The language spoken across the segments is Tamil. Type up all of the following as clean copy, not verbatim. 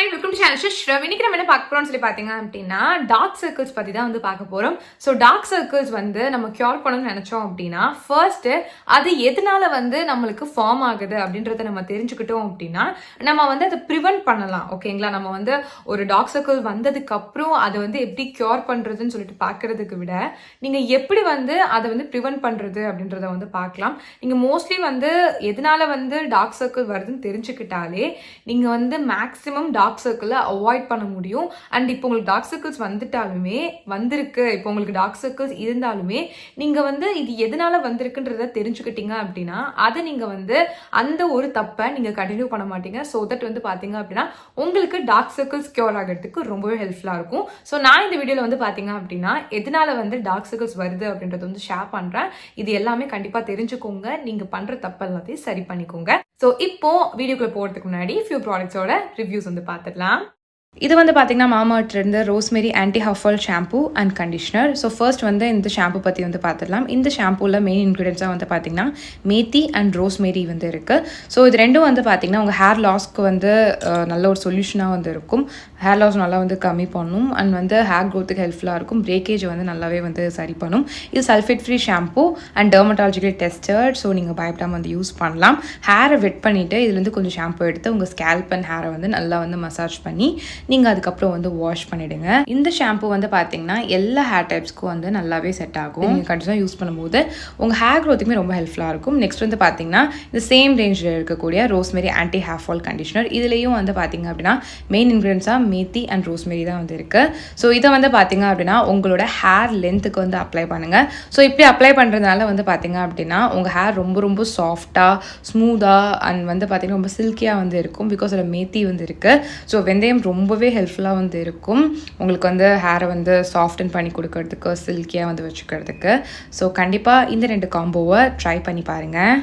Hi, welcome to channel Shrav. இன்னைக்கு நம்ம என்ன பார்க்க போறோம்னு சொல்லி பாத்தீங்க அப்படின்னா டார்க் சர்க்கிள்ஸ் பத்தி தான் வந்து பார்க்க போறோம். ஸோ டார்க் சர்க்கிள்ஸ் வந்து நம்ம கியூர் பண்ணணும்னு நினைச்சோம் அப்படின்னா ஃபர்ஸ்ட் அது எதனால வந்து நம்மளுக்கு ஃபார்ம் ஆகுது அப்படின்றத நம்ம தெரிஞ்சுக்கிட்டோம் அப்படின்னா நம்ம வந்து அதை ப்ரிவென்ட் பண்ணலாம். ஓகேங்களா? நம்ம வந்து ஒரு டார்க் சர்க்கிள் வந்ததுக்கு அப்புறம் அதை வந்து எப்படி கியூர் பண்றதுன்னு சொல்லிட்டு பார்க்கறதுக்கு விட நீங்க எப்படி வந்து அதை வந்து ப்ரிவென்ட் பண்றது அப்படின்றத வந்து பார்க்கலாம். நீங்க மோஸ்ட்லி வந்து எதனால வந்து டார்க் சர்க்கிள் வருதுன்னு தெரிஞ்சுக்கிட்டாலே நீங்க வந்து மேக்ஸிமம் டார்க் சர்க்கிளை அவாய்ட் பண்ண முடியும். அண்ட் இப்போ உங்களுக்கு டார்க் சர்க்கிள்ஸ் வந்துட்டாலுமே வந்திருக்கு, இப்போ உங்களுக்கு டார்க் சர்க்கிள்ஸ் இருந்தாலுமே நீங்க வந்து இது எதனால வந்திருக்குன்றத தெரிஞ்சுக்கிட்டீங்க அப்படின்னா அதை நீங்க வந்து அந்த ஒரு தப்பை நீங்க கண்டினியூ பண்ண மாட்டீங்க. ஸோ தட் வந்து பாத்தீங்க அப்படின்னா உங்களுக்கு டார்க் சர்க்கிள்ஸ் கியூர் ஆகிறதுக்கு ரொம்பவே ஹெல்ப்ஃபுல்லா இருக்கும். ஸோ நான் இந்த வீடியோல வந்து பாத்தீங்க அப்படின்னா எதனால வந்து டார்க் சர்க்கிள்ஸ் வருது அப்படின்றத வந்து ஷேர் பண்றேன். இது எல்லாமே கண்டிப்பா தெரிஞ்சுக்கோங்க, நீங்க பண்ற தப்பு எல்லாத்தையும் சரி பண்ணிக்கோங்க. ஸோ இப்போ வீடியோக்குள்ள போறதுக்கு முன்னாடி ஃபியூ ப்ராடக்ட்ஸோட ரிவ்யூஸ் வந்து பார்த்துடலாம். இது வந்து பார்த்தீங்கன்னா மாமார்ட்லேருந்து rosemary anti hair fall shampoo and conditioner. So first வந்து இந்த ஷாம்பு பற்றி வந்து பார்த்துடலாம். இந்த ஷாம்பூவில் மெயின் இன்க்ரீடியன்ஸாக வந்து பார்த்தீங்கன்னா மேத்தி அண்ட் ரோஸ்மெரி வந்து இருக்குது. ஸோ இது ரெண்டும் வந்து பார்த்தீங்கன்னா உங்கள் ஹேர் லாஸ்க்கு வந்து நல்ல ஒரு சொல்யூஷனாக வந்து இருக்கும். ஹேர் லாஸ் நல்லா வந்து கம்மி பண்ணும் அண்ட் வந்து ஹேர் க்ரோத்துக்கு ஹெல்ப்ஃபுல்லாக இருக்கும். பிரேக்கேஜ் வந்து நல்லாவே வந்து சரி பண்ணும். இது sulphate free shampoo and dermatologically tested. So நீங்கள் பயப்படாமல் வந்து யூஸ் பண்ணலாம். ஹேரை வெட் பண்ணிவிட்டு இதுலேருந்து கொஞ்சம் ஷாம்பு எடுத்து உங்கள் ஸ்கேல்ப் அண்ட் ஹேரை வந்து நல்லா வந்து மசாஜ் பண்ணி நீங்கள் அதுக்கப்புறம் வந்து வாஷ் பண்ணிவிடுங்க. இந்த ஷாம்பு வந்து பார்த்தீங்கன்னா எல்லா ஹேர் டைப்ஸ்க்கும் வந்து நல்லாவே செட் ஆகும். நீங்கள் கண்டிப்பாக யூஸ் பண்ணும்போது உங்கள் ஹேர் க்ரோத்துக்குமே ரொம்ப ஹெல்ப்ஃபுல்லாக இருக்கும். நெக்ஸ்ட் வந்து பார்த்தீங்கன்னா இந்த சேம் ரேஞ்சில் இருக்கக்கூடிய rosemary anti hair fall conditioner. இதுலேயும் வந்து பார்த்தீங்க அப்படின்னா மெயின் இன்க்ரீடியன்ஸாக மேத்தி அண்ட் ரோஸ்மெரி தான் வந்து இருக்குது. ஸோ இதை வந்து பார்த்தீங்க அப்படின்னா உங்களோட ஹேர் லென்த்துக்கு வந்து அப்ளை பண்ணுங்கள். ஸோ இப்படி அப்ளை பண்ணுறதுனால வந்து பார்த்தீங்க அப்படின்னா உங்கள் ஹேர் ரொம்ப ரொம்ப சாஃப்டாக ஸ்மூத்தாக அண்ட் வந்து பார்த்தீங்கன்னா ரொம்ப சில்கியாக வந்து இருக்கும். பிகாஸ் அதில் மேத்தி வந்து இருக்குது. ஸோ வெந்தயம் ரொம்பவே ஹெல்ப்ஃபுல்லாக வந்து இருக்கும் உங்களுக்கு வந்து ஹேரை வந்து சாஃப்டன் பண்ணி கொடுக்கறதுக்கு, சில்கியாக வந்து வச்சுக்கிறதுக்கு. ஸோ கண்டிப்பாக இந்த 2 காம்போவை ட்ரை பண்ணி பாருங்கள்.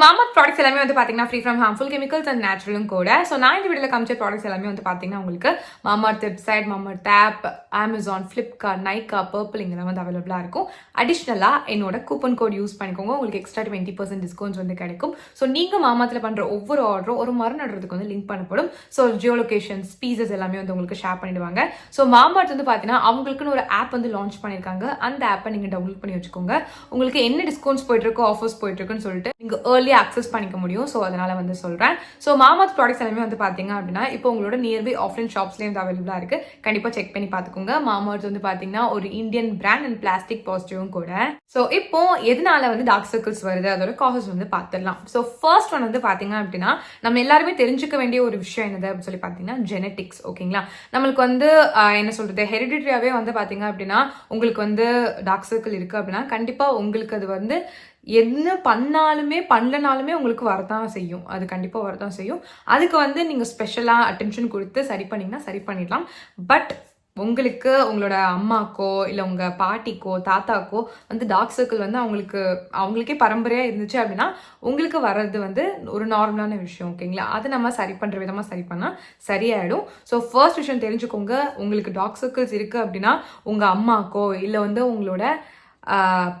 மாமார்ட் ப்ராடக்ட்ஸ் எல்லாமே வந்து பார்த்தீங்கன்னா free from harmful chemicals and நேச்சுரலும் கூட. ஸோ நான் இந்த வீடியோவில் காமிச்ச ப்ராடக்ட்ஸ் எல்லாமே வந்து பார்த்தீங்கன்னா உங்களுக்கு Mamaearth website, Mamaearth app, Amazon, Flipkart, Nykaa, Purplle இங்கெல்லாம் வந்து அவைலபிளாக இருக்கும். அடிஷ்னலாக என்னோட கூப்பன் கோட் யூஸ் பண்ணிக்கோங்க, உங்களுக்கு எக்ஸ்ட்ரா 20% டிஸ்கவுண்ட்ஸ் வந்து கிடைக்கும். ஸோ நீங்கள் மாமார்ட்டில் பண்ணுற ஒவ்வொரு ஆர்டரும் ஒரு மறுநடுறதுக்கு வந்து லிங்க் பண்ணப்படும். ஸோ ஜியோ லொகேஷன்ஸ், பீசஸ் எல்லாமே வந்து உங்களுக்கு ஷேர் பண்ணிடுவாங்க. ஸோ மாமார்ட் வந்து பார்த்தீங்கன்னா அவங்களுக்குன்னு ஒரு ஆப் வந்து லான்ச் பண்ணியிருக்காங்க. அந்த ஆப்பை நீங்கள் டவுன்லோட் பண்ணி வச்சுக்கோங்க. உங்களுக்கு என்ன டிஸ்கவுண்ட்ஸ் போயிட்டு இருக்கோ, ஆஃபர்ஸ் போயிட்டு இருக்குன்னு சொல்லிட்டு நீங்கள் அக்சஸ் பண்ணிக்க முடியும். ஸோ அதனால வந்து சொல்றேன். ஸோ மாமார்ட் ப்ராடக்ட்ஸ் எல்லாமே வந்து பாத்தீங்க அப்படின்னா இப்போ உங்களோட நியர்பை ஆஃப்லைன் ஷாப்ஸ்லேயும் வந்து அவைலபிளா இருக்கு. கண்டிப்பா செக் பண்ணி பாத்துக்கோங்க. மாமார்ட் வந்து பாத்தீங்கன்னா ஒரு இந்தியன் பிராண்ட் அண்ட் பிளாஸ்டிக் பாசிட்டிவும் கூட. ஸோ இப்போ எதனால வந்து டார்க் சர்க்கிள்ஸ் வருது அதோட காசஸ் வந்து பாத்துடலாம். ஸோ ஃபர்ஸ்ட் ஒன் வந்து பாத்தீங்க அப்படின்னா நம்ம எல்லாருமே தெரிஞ்சுக்க வேண்டிய ஒரு விஷயம் என்னது அப்படின்னு சொல்லி பாத்தீங்கன்னா ஜெனட்டிக்ஸ். ஓகேங்களா? நம்மளுக்கு வந்து என்ன சொல்றது, ஹெரிடிட்டரியாவே வந்து பாத்தீங்க அப்படின்னா உங்களுக்கு வந்து டார்க் சர்க்கிள் இருக்கு அப்படின்னா கண்டிப்பா உங்களுக்கு அது வந்து என்ன பண்ணலனாலுமே உங்களுக்கு வரதான் செய்யும். அது கண்டிப்பாக வரதான் செய்யும். அதுக்கு வந்து நீங்கள் ஸ்பெஷலாக அட்டென்ஷன் கொடுத்து சரி பண்ணிங்கன்னா சரி பண்ணிடலாம். பட் உங்களுக்கு உங்களோட அம்மாக்கோ இல்லை உங்கள் பாட்டிக்கோ தாத்தாக்கோ வந்து டார்க் சர்க்கிள் வந்து அவங்களுக்கே பரம்பரையாக இருந்துச்சு அப்படின்னா உங்களுக்கு வர்றது வந்து ஒரு நார்மலான விஷயம். ஓகேங்களா? அதை நம்ம சரி பண்ணுற விதமாக சரி பண்ணால் சரியாயிடும். ஸோ ஃபர்ஸ்ட் விஷயம் தெரிஞ்சுக்கோங்க, உங்களுக்கு டார்க் சர்க்கிள்ஸ் இருக்குது அப்படின்னா உங்கள் அம்மாக்கோ இல்லை வந்து உங்களோட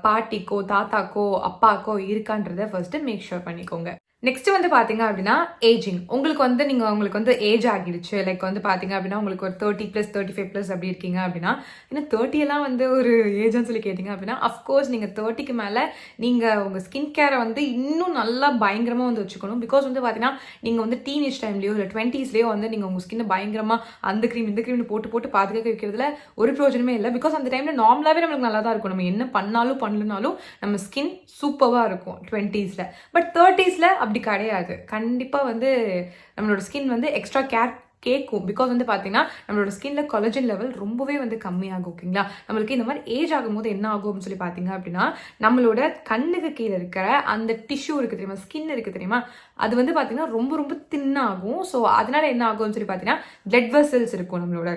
பாட்டிக்கோ தாத்தாக்கோ அப்பாக்கோ இருக்கான்றத ஃபர்ஸ்ட் மேக் ஷூர் பண்ணிக்கோங்க. நெக்ஸ்ட் வந்து பாத்தீங்க அப்படின்னா ஏஜிங். உங்களுக்கு வந்து ஏஜ் ஆகிடுச்சு, லைக் வந்து பாத்தீங்க அப்படின்னா உங்களுக்கு ஒரு 30+, 35+ அப்படி இருக்கீங்க அப்படின்னா இன்னும் 30 எல்லாம் வந்து ஒரு ஏஜ்னு சொல்லி கேட்டீங்க அப்படின்னா அஃப்கோர்ஸ் நீங்க 30க்கு மேல நீங்க உங்க ஸ்கின் கேரை வந்து இன்னும் நல்லா பயங்கரமா வந்து வச்சுக்கணும். பிகாஸ் வந்து பாத்தீங்கன்னா நீங்க வந்து டீனேஜ் டைம்லயோ இல்லை 20ஸ்லயோ வந்து நீங்க உங்க ஸ்கின்னை பயங்கரமா அந்த கிரீம் இந்த கிரீம் போட்டு பாதுகாக்க வைக்கிறதுல ஒரு பிரயோஜனமே இல்லை. பிகாஸ் அந்த டைம்ல நார்மலாவே நம்மளுக்கு நல்லா தான் இருக்கும். நம்ம என்ன பண்ணாலும் பண்ணலனாலும் நம்ம ஸ்கின் சூப்பரா இருக்கும் 20ஸ்ல. பட் 30ஸ்ல அப்படி கிடையாது. கண்டிப்பா வந்து நம்மளோட ஸ்கின் வந்து எக்ஸ்ட்ரா கேர் கேட்கும். பிகாஸ் வந்து பார்த்தீங்கன்னா நம்மளோட ஸ்கின்ல கொலஜன் லெவல் ரொம்பவே வந்து கம்மியாகும். ஓகேங்களா? நம்மளுக்கு இந்த மாதிரி ஏஜ் ஆகும்போது என்ன ஆகும் அப்படின்னு சொல்லி பார்த்தீங்க அப்படின்னா நம்மளோட கண்ணுக்கு கீழே இருக்கிற அந்த டிஷ்யூ இருக்குது தெரியுமா, ஸ்கின் இருக்குது தெரியுமா, அது வந்து பார்த்தீங்கன்னா ரொம்ப ரொம்ப தின்னாகும். ஸோ அதனால என்ன ஆகும்னு சொல்லி பார்த்தீங்கன்னா பிளட் வெசல்ஸ் இருக்கும் நம்மளோட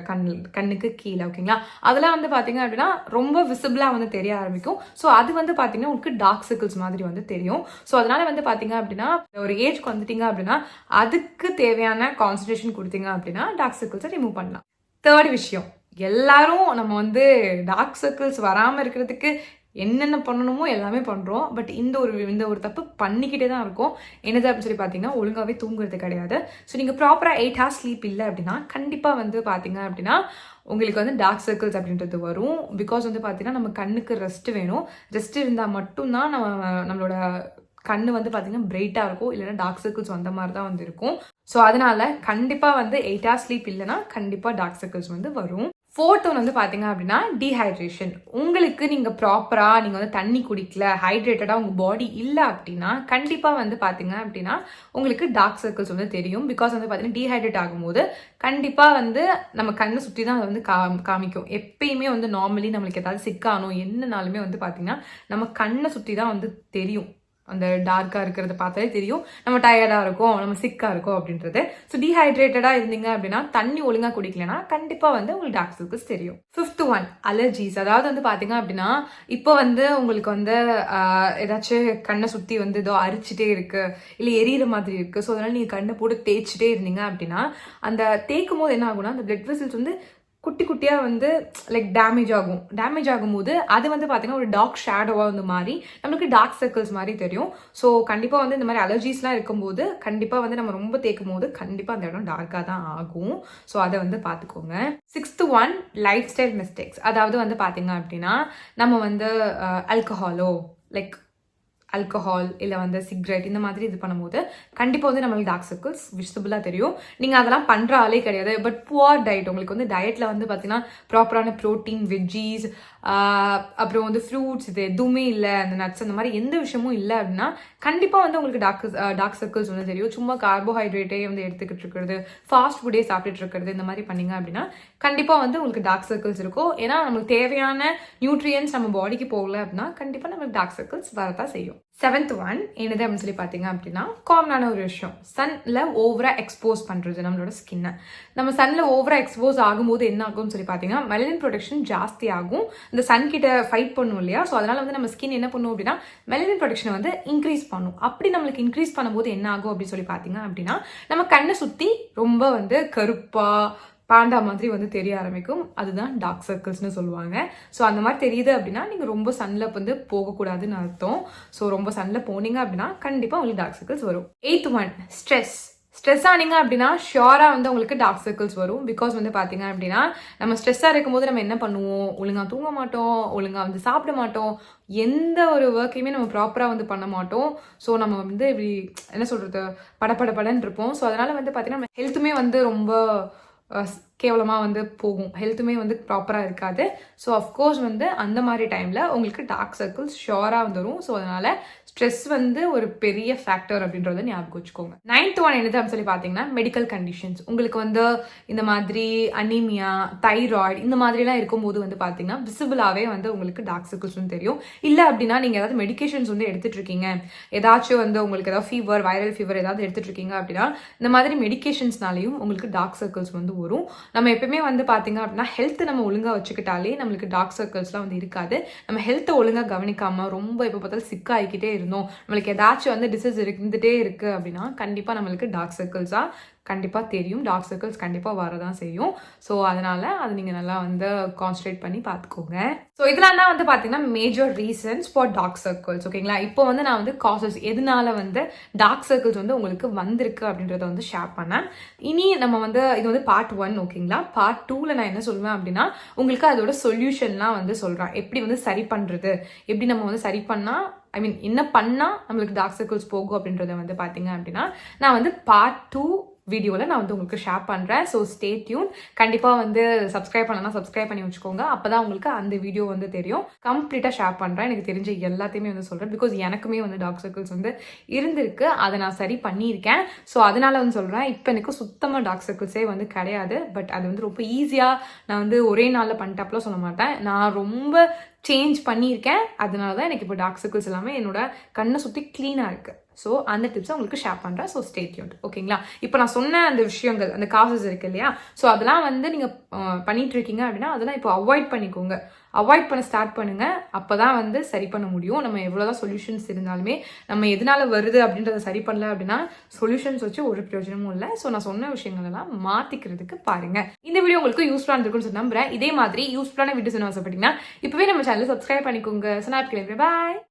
கண்ணுக்கு கீழே. ஓகேங்களா? அதெல்லாம் வந்து பார்த்தீங்க அப்படின்னா ரொம்ப விசிபிளாக வந்து தெரிய ஆரம்பிக்கும். ஸோ அது வந்து பார்த்தீங்கன்னா உங்களுக்கு டார்க் சர்க்கிள்ஸ் மாதிரி வந்து தெரியும். ஸோ அதனால வந்து பார்த்தீங்க அப்படின்னா ஒரு ஏஜ்க்கு வந்துட்டீங்க அப்படின்னா அதுக்கு தேவையான கான்சன்ட்ரேஷன் கொடுத்தீங்க அப்படின்னா டார்க் சர்க்கிள்ஸை ரிமூவ் பண்ணலாம். தேர்ட் விஷயம், எல்லாரும் நம்ம வந்து டார்க் சர்க்கிள்ஸ் வராமல் இருக்கிறதுக்கு என்னென்ன பண்ணணுமோ எல்லாமே பண்ணுறோம். பட் இந்த ஒரு தப்பு பண்ணிக்கிட்டே தான் இருக்கும். என்னது அப்படின்னு சொல்லி பார்த்தீங்கன்னா, ஒழுங்காகவே தூங்குறது கிடையாது. ஸோ நீங்கள் ப்ராப்பராக 8 hours ஸ்லீப் இல்லை அப்படின்னா கண்டிப்பாக வந்து பார்த்தீங்க அப்படின்னா உங்களுக்கு வந்து டார்க் சர்க்கிள்ஸ் அப்படின்றது வரும். பிகாஸ் வந்து பார்த்தீங்கன்னா நம்ம கண்ணுக்கு ரெஸ்ட் வேணும். ரெஸ்ட் இருந்தால் மட்டும்தான் நம்மளோட கண்ணு வந்து பார்த்தீங்கன்னா பிரைட்டாக இருக்கும். இல்லைன்னா டார்க் சர்க்கிள்ஸ் வந்த மாதிரி தான் வந்து இருக்கும். ஸோ அதனால கண்டிப்பாக வந்து 8 hours ஸ்லீப் இல்லைன்னா கண்டிப்பாக டார்க் சர்க்கிள்ஸ் வந்து வரும். 4th ஒன் வந்து பார்த்தீங்க அப்படின்னா டீஹைட்ரேஷன். உங்களுக்கு நீங்கள் ப்ராப்பராக நீங்கள் வந்து தண்ணி குடிக்கல, ஹைட்ரேட்டடாக உங்கள் பாடி இல்லை அப்படின்னா கண்டிப்பாக வந்து பார்த்தீங்க அப்படின்னா உங்களுக்கு டார்க் சர்க்கிள்ஸ் வந்து தெரியும். பிகாஸ் வந்து பார்த்தீங்கன்னா டீஹைட்ரேட் ஆகும்போது கண்டிப்பாக வந்து நம்ம கண்ணை சுற்றி தான் அதை வந்து காமிக்கும். எப்பயுமே வந்து நார்மலி நம்மளுக்கு ஏதாவது சிக்கானோ என்னனாலுமே வந்து பார்த்தீங்கன்னா நம்ம கண்ணை சுற்றி தான் வந்து தெரியும். அந்த டார்க்காக இருக்கிறத பார்த்தாலே தெரியும் நம்ம டயர்டாக இருக்கோம், நம்ம சிக்காக இருக்கோம் அப்படின்றது. ஸோ டீஹைட்ரேட்டடாக இருந்தீங்க அப்படின்னா தண்ணி ஒழுங்காக குடிக்கலன்னா கண்டிப்பாக வந்து உங்களுக்கு டார்க் சர்க்கிள்ஸ் தெரியும். 5th one allergies. அதாவது வந்து பார்த்தீங்க அப்படின்னா இப்போ வந்து உங்களுக்கு வந்து ஏதாச்சும் கண்ணை சுற்றி வந்து ஏதோ அரிச்சிட்டே இருக்கு, இல்லை எரியிற மாதிரி இருக்கு. ஸோ அதனால நீங்கள் கண்ணை போட்டு தேய்ச்சிட்டே இருந்தீங்க அப்படின்னா அந்த தேய்க்கும் போது என்ன ஆகும்னா அந்த பிளட் வெசல்ஸ் வந்து குட்டி குட்டியாக வந்து லைக் டேமேஜ் ஆகும்போது அது வந்து பார்த்தீங்கன்னா ஒரு டார்க் ஷேடோவாக வந்து மாறி நம்மளுக்கு டார்க் சர்க்கிள்ஸ் மாதிரி தெரியும். ஸோ கண்டிப்பாக வந்து இந்த மாதிரி அலர்ஜிஸ்லாம் இருக்கும்போது கண்டிப்பாக வந்து நம்ம ரொம்ப தேய்க்கும் போது கண்டிப்பாக அந்த இடம் டார்க்காக தான் ஆகும். ஸோ அதை வந்து பார்த்துக்கோங்க. 6th one life style mistakes. அதாவது வந்து பார்த்தீங்க அப்படின்னா நம்ம வந்து ஆல்கஹாலோ லைக் ஆல்கஹால் இல்லை வந்து சிகரெட் இந்த மாதிரி இது பண்ணும்போது கண்டிப்பாக வந்து நம்மளுக்கு டார்க் சர்க்கிள்ஸ் விசிபிளாக தெரியும். நீங்கள் அதெல்லாம் பண்ணுற ஆளே கிடையாது. பட் புவர் டயட், உங்களுக்கு வந்து டயட்டில் வந்து பார்த்தீங்கன்னா ப்ராப்பரான ப்ரோட்டீன், வெஜ்ஜீஸ், அப்புறம் வந்து ஃப்ரூட்ஸ் இது எதுவுமே இல்லை, அந்த நட்ஸ் அந்த மாதிரி எந்த விஷயமும் இல்லை அப்படின்னா கண்டிப்பாக வந்து உங்களுக்கு டார்க் சர்க்கிள்ஸ் வந்து தெரியும். சும்மா கார்போஹைட்ரேட்டே வந்து எடுத்துக்கிட்டு இருக்கிறது, ஃபாஸ்ட் ஃபுட்டே சாப்பிட்டுட்டு இருக்கிறது இந்த மாதிரி பண்ணிங்க அப்படின்னா கண்டிப்பாக வந்து உங்களுக்கு டார்க் சர்க்கிள்ஸ் இருக்கும். ஏன்னா நம்மளுக்கு தேவையான நியூட்ரியன்ஸ் நம்ம பாடிக்கு போகல அப்படின்னா கண்டிப்பாக நம்மளுக்கு டார்க் சர்க்கிள்ஸ் வரதான் செய்யும். 7th ஒன் என்னது அப்படின்னு சொல்லி பார்த்தீங்க அப்படின்னா காமனான ஒரு விஷயம், சன்ல ஓவராக எக்ஸ்போஸ் பண்ணுறது நம்மளோட ஸ்கின்னை. நம்ம சன்ல ஓவராக எக்ஸ்போஸ் ஆகும்போது என்ன ஆகும்னு சொல்லி பார்த்தீங்கன்னா மெலனின் ப்ரொடெக்ஷன் ஜாஸ்தி ஆகும். இந்த சன் கிட்ட ஃபைட் பண்ணும் இல்லையா, ஸோ அதனால வந்து நம்ம ஸ்கின் என்ன பண்ணும் அப்படின்னா மெலனின் ப்ரொடெக்ஷனை வந்து இன்க்ரீஸ் பண்ணும். அப்படி நம்மளுக்கு இன்க்ரீஸ் பண்ணும்போது என்ன ஆகும் அப்படின்னு சொல்லி பார்த்தீங்க அப்படின்னா நம்ம கண்ணை சுற்றி ரொம்ப வந்து கருப்பாக பாண்டா மாதிரி வந்து தெரிய ஆரம்பிக்கும். அதுதான் டார்க் சர்க்கிள்ஸ்னு சொல்லுவாங்க. ஸோ அந்த மாதிரி தெரியுது அப்படின்னா நீங்கள் ரொம்ப சன்னில் வந்து போகக்கூடாதுன்னு அர்த்தம். ஸோ ரொம்ப சன்னில் போனீங்க அப்படின்னா கண்டிப்பாக உங்களுக்கு டார்க் சர்க்கிள்ஸ் வரும். 8th ஒன் ஸ்ட்ரெஸ் ஆனீங்க அப்படின்னா ஷியோராக வந்து உங்களுக்கு டார்க் சர்க்கிள்ஸ் வரும். பிகாஸ் வந்து பார்த்தீங்க அப்படின்னா நம்ம ஸ்ட்ரெஸ்ஸாக இருக்கும்போது நம்ம என்ன பண்ணுவோம், ஒழுங்காக தூங்க மாட்டோம், ஒழுங்காக வந்து சாப்பிட மாட்டோம், எந்த ஒரு ஒர்க்கையுமே நம்ம ப்ராப்பராக வந்து பண்ண மாட்டோம். ஸோ நம்ம வந்து இப்படி என்ன சொல்கிறது படன்னு இருப்போம். ஸோ அதனால் வந்து பார்த்தீங்கன்னா நம்ம ஹெல்த்துமே வந்து ரொம்ப கேவலமாக வந்து போகும், ஹெல்த்துமே வந்து ப்ராப்பராக இருக்காது. ஸோ அஃப்கோர்ஸ் வந்து அந்த மாதிரி டைமில் உங்களுக்கு டார்க் சர்க்கிள்ஸ் ஷியோராக வந்துடும். ஸோ அதனால் ஸ்ட்ரெஸ் வந்து ஒரு பெரிய ஃபேக்டர் அப்படின்றத ஞாபகம் வச்சுக்கோங்க. 9th ஒன் என்னது அப்படின்னு சொல்லி பார்த்தீங்கன்னா மெடிக்கல் கண்டிஷன்ஸ். உங்களுக்கு வந்து இந்த மாதிரி அனீமியா, தைராய்டு இந்த மாதிரிலாம் இருக்கும்போது வந்து பார்த்தீங்கன்னா விசிபிளாகவே வந்து உங்களுக்கு டார்க் சர்க்கிள்ஸ் வந்து தெரியும். இல்லை அப்படின்னா நீங்கள் ஏதாவது மெடிக்கேஷன்ஸ் வந்து எடுத்துகிட்டு இருக்கீங்க, ஏதாச்சும் வந்து உங்களுக்கு ஏதாவது ஃபீவர், வைரல் ஃபீவர் ஏதாவது எடுத்துகிட்டு இருக்கீங்க அப்படின்னா இந்த மாதிரி மெடிக்கேஷன்ஸ்னாலையும் உங்களுக்கு டார்க் சர்க்கிள்ஸ் வந்து வரும். நம்ம எப்பயுமே வந்து பார்த்தீங்க அப்படின்னா ஹெல்த்தை நம்ம ஒழுங்காக வச்சுக்கிட்டாலே நம்மளுக்கு டார்க் சர்க்கிள்ஸ்லாம் வந்து இருக்காது. நம்ம ஹெல்த்தை ஒழுங்காக கவனிக்காமல் ரொம்ப எப்போ பார்த்தாலும் சிக்காகிக்கிட்டே இருந்தோம், நம்மளுக்கு ஏதாச்சும் வந்து டிசீஸ் இருந்துகிட்டே இருக்குது அப்படின்னா கண்டிப்பாக நம்மளுக்கு டார்க் சர்க்கிள்ஸாக கண்டிப்பாக தெரியும். டார்க் சர்க்கிள்ஸ் கண்டிப்பாக வரதான் செய்யும். ஸோ அதனால் அதை நீங்கள் நல்லா வந்து கான்சன்ட்ரேட் பண்ணி பார்த்துக்கோங்க. ஸோ இதெல்லாம் தான் வந்து பார்த்தீங்கன்னா major reasons for dark circles. ஓகேங்களா, இப்போ வந்து நான் வந்து காசஸ் எதனால வந்து டார்க் சர்க்கிள்ஸ் வந்து உங்களுக்கு வந்திருக்கு அப்படின்றத வந்து ஷேர் பண்ணேன். இனி நம்ம வந்து இது வந்து பார்ட் 1. ஓகேங்களா, பார்ட் 2ல் நான் என்ன சொல்லுவேன் அப்படின்னா உங்களுக்கு அதோட சொல்யூஷன்லாம் வந்து சொல்கிறேன். எப்படி வந்து சரி பண்ணுறது, எப்படி நம்ம வந்து சரி பண்ணால் என்ன பண்ணால் நம்மளுக்கு டார்க் சர்க்கிள்ஸ் போகும் அப்படின்றத வந்து பார்த்தீங்க அப்படின்னா நான் வந்து பார்ட் 2 வீடியோவில் நான் வந்து உங்களுக்கு ஷேர் பண்ணுறேன். So stay tune. கண்டிப்பாக வந்து சப்ஸ்கிரைப் பண்ணலாம், சப்ஸ்கிரைப் பண்ணி வச்சுக்கோங்க. அப்போ தான் உங்களுக்கு அந்த வீடியோ வந்து தெரியும். கம்ப்ளீட்டாக ஷேர் பண்ணுறேன், எனக்கு தெரிஞ்ச எல்லாத்தையுமே வந்து சொல்கிறேன். பிகாஸ் எனக்குமே வந்து டார்க் சர்க்கிள்ஸ் வந்து இருந்திருக்கு, அதை நான் சரி பண்ணியிருக்கேன். ஸோ அதனால் வந்து சொல்கிறேன், இப்போ எனக்கு சுத்தமாக டார்க் சர்க்கிள்ஸே வந்து கிடையாது. பட் அது வந்து ரொம்ப ஈஸியாக நான் வந்து ஒரே நாளில் பண்ணிட்டாப்பெல்லாம் சொல்ல மாட்டேன். நான் ரொம்ப சேஞ்ச் பண்ணியிருக்கேன். அதனால தான் எனக்கு இப்போ டார்க் சர்க்கிள்ஸ் எல்லாமே என்னோட கண்ணை சுற்றி க்ளீனாக இருக்குது. ஸோ அந்த டிப்ஸை உங்களுக்கு ஷேர் பண்ணுறேன். So stay tuned. ஓகேங்களா? இப்போ நான் சொன்ன அந்த விஷயங்கள், அந்த காசஸ் இருக்கு இல்லையா, ஸோ அதெல்லாம் வந்து நீங்கள் பண்ணிட்டு இருக்கீங்க அப்படின்னா அதெல்லாம் இப்போ அவாய்ட் பண்ணிக்கோங்க. அவாய்ட் பண்ண ஸ்டார்ட் பண்ணுங்க. அப்போ தான் வந்து சரி பண்ண முடியும். நம்ம எவ்வளோதான் சொல்யூஷன்ஸ் இருந்தாலுமே நம்ம எதனால வருது அப்படின்றத சரி பண்ணல அப்படின்னா சொல்யூஷன்ஸ் வச்சு ஒரு பிரயோஜனமும் இல்லை. ஸோ நான் சொன்ன விஷயங்கள் எல்லாம் மாற்றிக்கிறதுக்கு பாருங்க. இந்த வீடியோ உங்களுக்கு யூஸ்ஃபுல்லாக இருந்திருக்குன்னு சொல்லி நம்புறேன். இதே மாதிரி யூஸ்ஃபுல்லான வீடியோஸ் என்ன ஆசைப்பட்டீங்கன்னா இப்போவே நம்ம சேனலை சப்ஸ்கிரைப் பண்ணிக்கோங்க. ஸோ நான் பாய்.